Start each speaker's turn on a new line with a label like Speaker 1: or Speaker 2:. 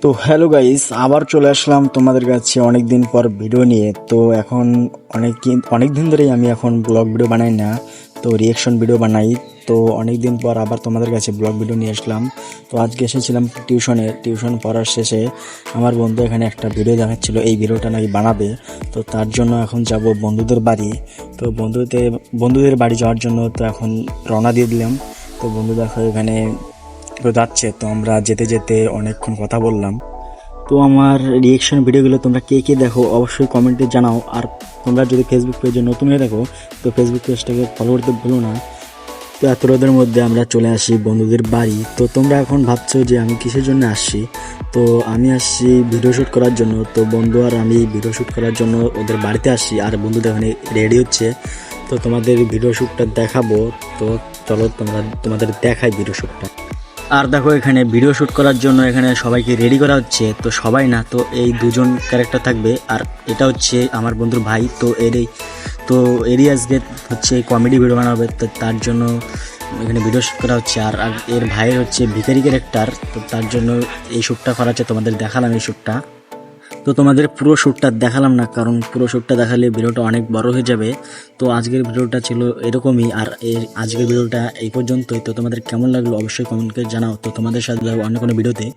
Speaker 1: তো hello guys, আবার চলে আসলাম তোমাদের কাছে অনেক দিন পর ভিডিও নিয়ে। তো এখন অনেক দিন ধরেই আমি এখন ব্লগ ভিডিও বানাই না, তো রিয়েকশন ভিডিও বানাই। তো অনেক দিন পর আবার তোমাদের কাছে ব্লগ ভিডিও নিয়ে আসলাম। তো আজকে এসেছিলাম টিউশন পড়ার শেষে আমার বন্ধু এখানে একটা ভিডিও দেখাচ্ছিল, এই ভিডিওটা নাকি বানাবে। তো তার জন্য এখন যাব বন্ধুদের বাড়ি। তো বন্ধুদের বাড়ি যাওয়ার জন্য তো এখন রওনা দিয়ে দিলাম। তো বন্ধু দেখো এখানে তো যাচ্ছে, তো আমরা যেতে যেতে অনেকক্ষণ কথা বললাম। তো আমার রিয়েকশন ভিডিওগুলো তোমরা কে কে দেখো অবশ্যই কমেন্টে জানাও। আর তোমরা যদি ফেসবুক পেজে নতুন হয়ে দেখো তো ফেসবুক পেজটাকে ফলো করতে ভুলো না। তো এত রোদের মধ্যে আমরা চলে আসি বন্ধুদের বাড়ি। তো তোমরা এখন ভাবছো যে আমি কিসের জন্য আসছি। তো আমি আসছি ভিডিও শ্যুট করার জন্য। তো বন্ধু আর আমি ভিডিও শ্যুট করার জন্য ওদের বাড়িতে আসছি, আর বন্ধুদের এখানে রেডি হচ্ছে। তো তোমাদের ভিডিও শ্যুটটা দেখাবো। তো চলো তোমাদের দেখাই ভিডিও শ্যুটটা। আর দেখো এখানে ভিডিও শ্যুট করার জন্য এখানে সবাইকে রেডি করা হচ্ছে। তো সবাই না, তো এই দুজন ক্যারেক্টার থাকবে, আর এটা হচ্ছে আমার বন্ধুর ভাই। তো এরই আজকে হচ্ছে কমেডি ভিডিও বানাবে। তো তার জন্য এখানে ভিডিও শ্যুট করা হচ্ছে। আর এর ভাইয়ের হচ্ছে ভিখারি ক্যারেক্টার, তো তার জন্য এই শ্যুটটা করা হচ্ছে। তোমাদের দেখালাম এই শ্যুটটা। তো তোমাদের পুরো শ্যুটটা দেখালাম না, কারণ পুরো শ্যুটটা দেখালে ভিডিওটা অনেক বড় হয়ে যাবে। তো আজকের ভিডিওটা ছিল এরকমই, আর আজকের ভিডিওটা এই পর্যন্তই। তো তোমাদের কেমন লাগলো অবশ্যই কমেন্ট করে জানাও। তো তোমাদের সাথে অন্য কোনো ভিডিওতে